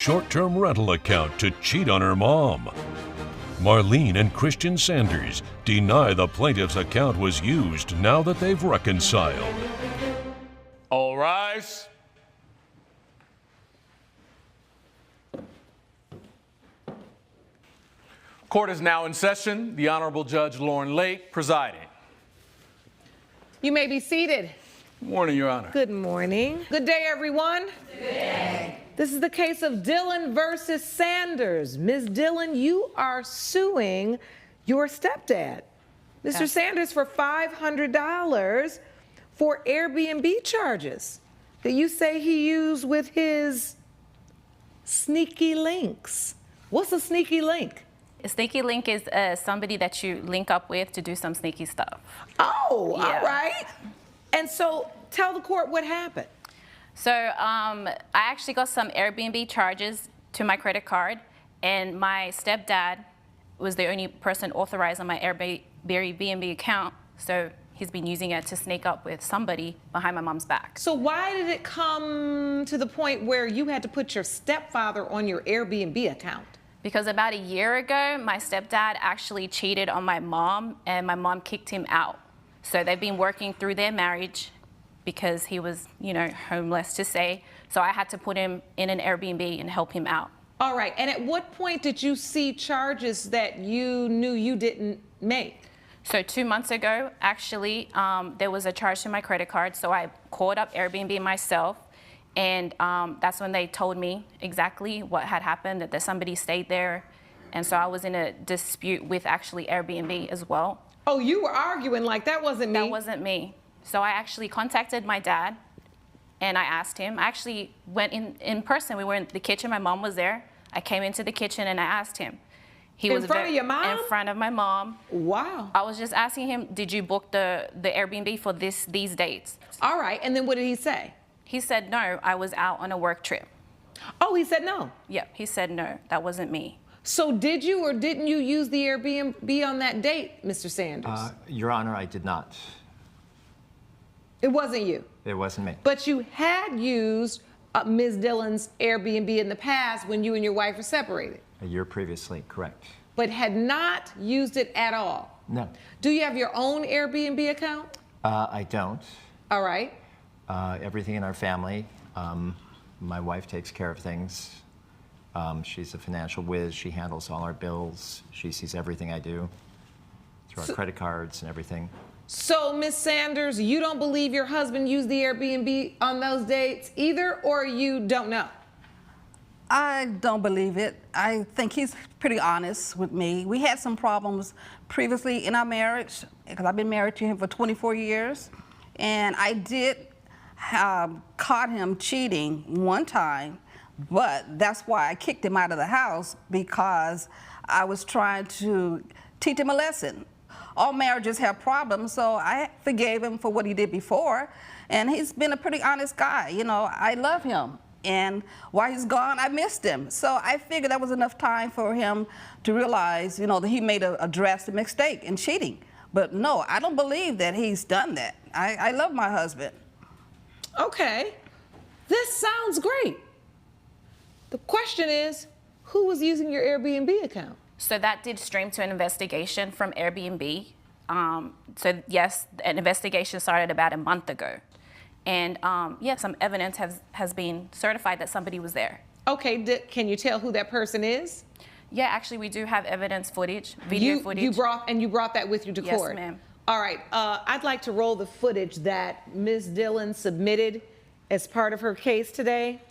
short-term rental account to cheat on her mom. Marlene and Christian Sanders deny the plaintiff's account was used now that they've reconciled. All rise. Court is now in session. The Honorable Judge Lauren Lake presiding. You may be seated. Good morning, Your Honor. Good morning. Good day, everyone. Good day. This is the case of Dillon versus Sanders. Ms. Dillon, you are suing your stepdad, Mr. Sanders, for $500 for Airbnb charges that you say he used with his sneaky links. What's a sneaky link? A sneaky link is somebody that you link up with to do some sneaky stuff. Oh, Yeah. all right. And so tell the court what happened. So I actually got some Airbnb charges to my credit card, and my stepdad was the only person authorized on my Airbnb account, so he's been using it to sneak up with somebody behind my mom's back. So why did it come to the point where you had to put your stepfather on your Airbnb account? Because about a year ago, my stepdad actually cheated on my mom, and my mom kicked him out. So they've been working through their marriage because he was, homeless to say. So I had to put him in an Airbnb and help him out. All right, and at what point did you see charges that you knew you didn't make? So 2 months ago, actually, there was a charge to my credit card. So I called up Airbnb myself, and that's when they told me exactly what had happened, that somebody stayed there. And so I was in a dispute with actually Airbnb as well. Oh, you were arguing like that wasn't me? That wasn't me. So I actually contacted my dad, and I asked him. I actually went in person. We were in the kitchen. My mom was there. I came into the kitchen, and I asked him. He was in front of your mom? In front of my mom. Wow. I was just asking him, did you book the Airbnb for these dates? All right, and then what did he say? He said, no, I was out on a work trip. Oh, he said no? Yep, he said, no, that wasn't me. So did you or didn't you use the Airbnb on that date, Mr. Sanders? Your Honor, I did not. It wasn't you? It wasn't me. But you had used Ms. Dillon's Airbnb in the past when you and your wife were separated? A year previously, correct. But had not used it at all? No. Do you have your own Airbnb account? I don't. All right. Everything in our family, my wife takes care of things. She's a financial whiz. She handles all our bills. She sees everything I do through our credit cards and everything. So, Ms. Sanders, you don't believe your husband used the Airbnb on those dates either, or you don't know? I don't believe it. I think he's pretty honest with me. We had some problems previously in our marriage, because I've been married to him for 24 years, and I did caught him cheating one time, but that's why I kicked him out of the house, because I was trying to teach him a lesson. All marriages have problems, so I forgave him for what he did before, and he's been a pretty honest guy. I love him, and while he's gone, I missed him. So I figured that was enough time for him to realize, that he made a drastic mistake in cheating. But no, I don't believe that he's done that. I love my husband. Okay, this sounds great. The question is, who was using your Airbnb account? So that did stream to an investigation from Airbnb. So yes, an investigation started about a month ago. And some evidence has been certified that somebody was there. Okay, can you tell who that person is? Yeah, actually we do have evidence footage, video footage. You brought that with you to court? Yes, ma'am. All right, I'd like to roll the footage that Ms. Dillon submitted as part of her case today.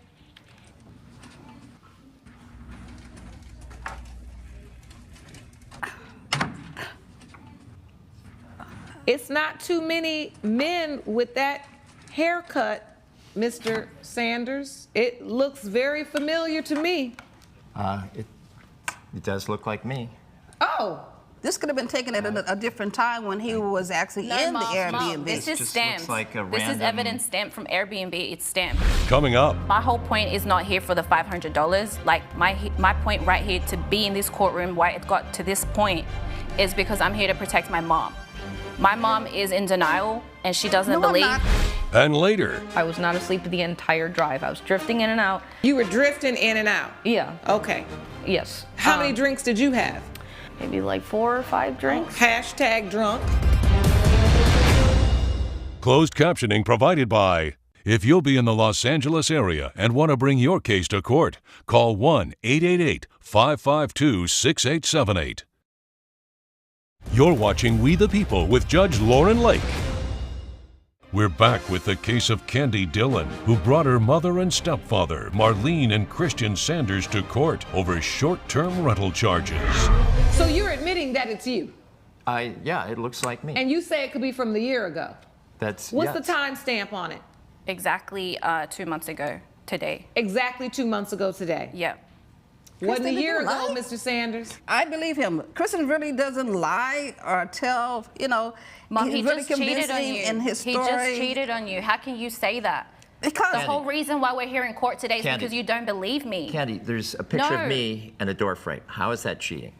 It's not too many men with that haircut, Mr. Sanders. It looks very familiar to me. It does look like me. Oh. This could have been taken at a different time when he was actually in the Airbnb. Mom, this is just stamped. looks like a This is random- evidence stamped from Airbnb. It's stamped. Coming up, My whole point is not here for the $500. Like my point right here to be in this courtroom, why it got to this point, is because I'm here to protect my mom. My mom is in denial, and she doesn't No, I'm believe. not. And later, I was not asleep the entire drive. I was drifting in and out. You were drifting in and out? Yeah. Okay. Yes. How many drinks did you have? Maybe like 4 or 5 drinks. Hashtag drunk. closed captioning provided by. If you'll be in the Los Angeles area and want to bring your case to court, call 1-888-552-6878. You're watching We the People with Judge Lauren Lake. We're back with the case of Candy Dillon, who brought her mother and stepfather, Marlene and Christian Sanders, to court over short-term rental charges. So you're admitting that it's you? Yeah, it looks like me. And you say it could be from the year ago? What's the time stamp on it? Exactly 2 months ago today. Exactly 2 months ago today? Yeah. Wasn't a Kristen, year did you ago, lie? Mr. Sanders. I believe him. Kristen really doesn't lie or tell, Mom, he's he really just cheated on convincing you. in his story. He just cheated on you. How can you say that? Because The whole reason why we're here in court today is Candy. because you don't believe me. Candy, there's a picture No. of me and a door frame. How is that cheating?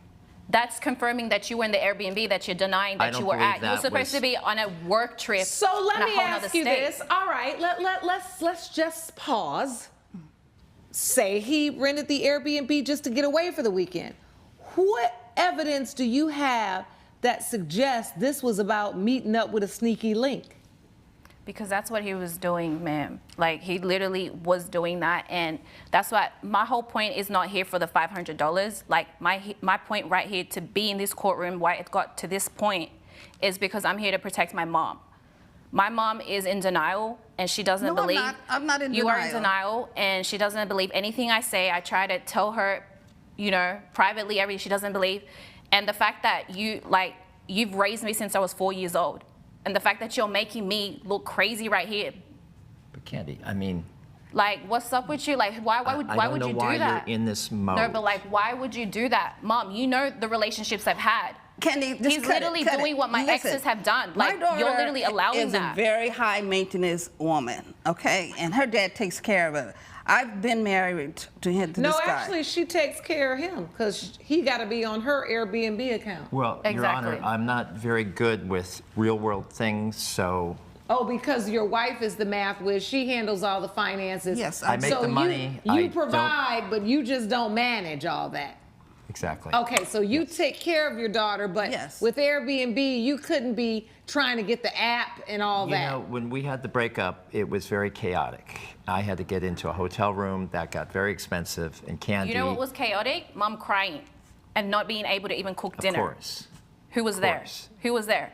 That's confirming that you were in the Airbnb that you're denying I that don't you were believe at. You were that supposed was- to be on a work trip. So let in a me whole nother ask you state. this. All right, let's just pause. Say he rented the Airbnb just to get away for the weekend. What evidence do you have that suggests this was about meeting up with a sneaky link? Because that's what he was doing, ma'am. Like, he literally was doing that. And that's why my whole point is not here for the $500. Like, my point right here to be in this courtroom, why it got to this point, is because I'm here to protect my mom. My mom is in denial, and she doesn't No, believe. I'm not in You are in denial. denial, and she doesn't believe anything I say. I try to tell her, privately, everything she doesn't believe. And the fact that you've raised me since I was 4 years old. And the fact that you're making me look crazy right here. But Candy, I mean, Like, what's up with you? Like, why would you do that? I don't know why you're in this mode. No, but like, why would you do that? Mom, you know the relationships I've had. Candy, just He's cut literally it, cut doing it. what my Listen, exes have done. my Like, daughter you're literally allowing is that. a very high maintenance woman, okay? And her dad takes care of her. I've been married to him, to No, this guy. actually, she takes care of him because he got to be on her Airbnb account. Well, Your Exactly. Honor, I'm not very good with real world things, so Oh, because your wife is the math whiz. She handles all the finances. Yes, I make so the money. You I don't- provide, but you just don't manage all that. exactly. Okay, so you take care of your daughter, but Yes. with Airbnb, you couldn't be trying to get the app and all You that. know, when we had the breakup, it was very chaotic. I had to get into a hotel room that got very expensive, and Candy. You know what was chaotic? Mom crying and not being able to even cook Of dinner. course. Who was there? course. Who was there?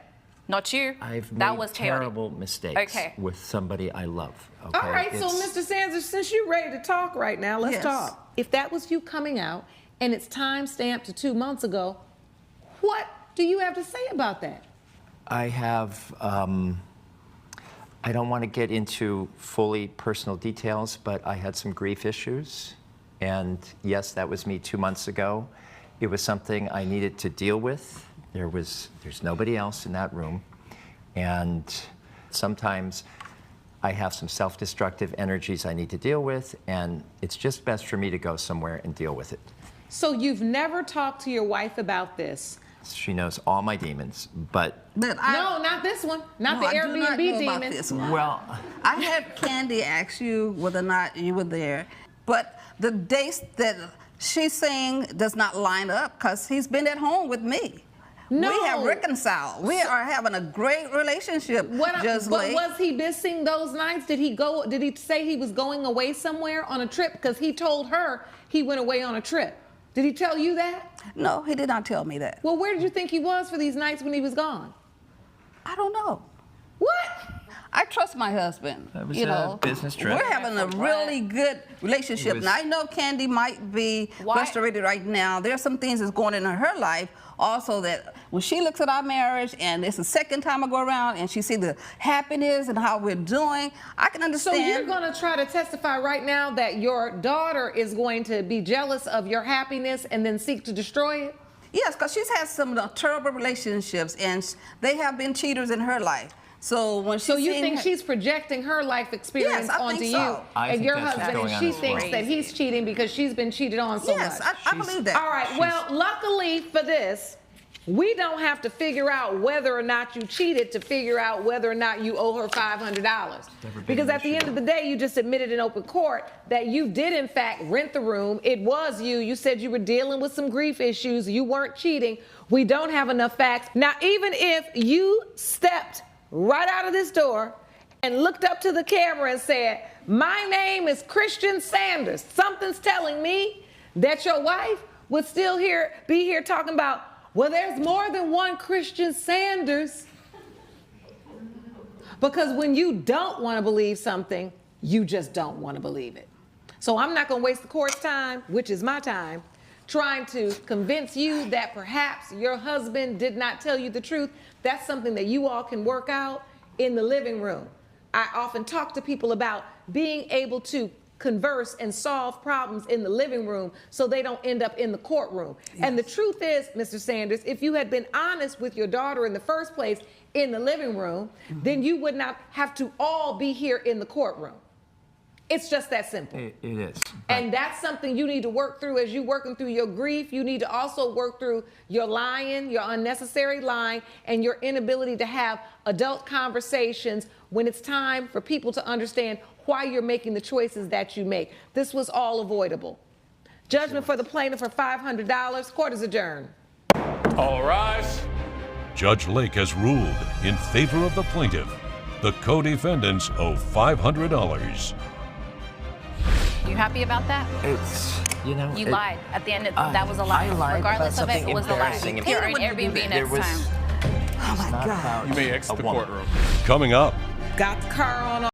Not you. I've that made was chaotic. terrible mistakes Okay. with somebody I love. Okay? All right, so It's- Mr. Sanders, since you're ready to talk right now, let's Yes. talk. If that was you coming out and it's time stamped to 2 months ago, what do you have to say about that? I have, I don't want to get into fully personal details, but I had some grief issues. And yes, that was me 2 months ago. It was something I needed to deal with. There's nobody else in that room. And sometimes I have some self-destructive energies I need to deal with, and it's just best for me to go somewhere and deal with it. So you've never talked to your wife about this? She knows all my demons, but But No, not this one. Not No, the I do not Airbnb know about demon. this one. well, I had Candy ask you whether or not you were there, but the dates that she's saying does not line up because he's been at home with me. No. We have reconciled. We are having a great relationship, just but like. was he missing those nights? Did he say he was going away somewhere on a trip? Because he told her he went away on a trip. Did he tell you that? No, he did not tell me that. Well, where did you think he was for these nights when he was gone? I don't know. What? I trust my husband. It was you a know, business trip. We're having a really good relationship. It was- Now I know Candy might be Why- frustrated right now. There's some things that's going on in her life. Also, that when she looks at our marriage, and it's the second time I go around, and she see the happiness and how we're doing, I can So understand. you're going to try to testify right now that your daughter is going to be jealous of your happiness and then seek to destroy it? Yes, because she's had some terrible relationships, and they have been cheaters in her life. So when she So you seen think her- she's projecting her life experience Yes, I onto think you so. I and think your that's what's husband, and going she on as thinks well. that he's cheating because she's been cheated on so Yes, much? I believe that. All right, well, luckily for this, We don't have to figure out whether or not you cheated to figure out whether or not you owe her $500. Because at the end of the day, you just admitted in open court that you did in fact rent the room. It was you. You said you were dealing with some grief issues. You weren't cheating. We don't have enough facts. Now, even if you stepped right out of this door and looked up to the camera and said, "My name is Christian Sanders," something's telling me that your wife would still be here talking about, well, there's more than one Christian Sanders. Because when you don't want to believe something, you just don't want to believe it. So I'm not going to waste the court's time, which is my time, trying to convince you that perhaps your husband did not tell you the truth. That's something that you all can work out in the living room. I often talk to people about being able to converse and solve problems in the living room so they don't end up in the courtroom. Yes. And the truth is, Mr. Sanders, if you had been honest with your daughter in the first place in the living room, then you would not have to all be here in the courtroom. It's just that simple. It is. And that's something you need to work through as you're working through your grief. You need to also work through your lying, your unnecessary lying, and your inability to have adult conversations when it's time for people to understand why you're making the choices that you make. This was all avoidable. Judgment for the plaintiff for $500. Court is adjourned. All rise. Judge Lake has ruled in favor of the plaintiff. The co-defendants owe $500. You happy about that? It's, you know. You lied. At the end, that was a lie. I lied Regardless about of it, something it was a lie. embarrassing. You're in Airbnb next time. Oh my God. You may exit the courtroom. Coming up. Got the car on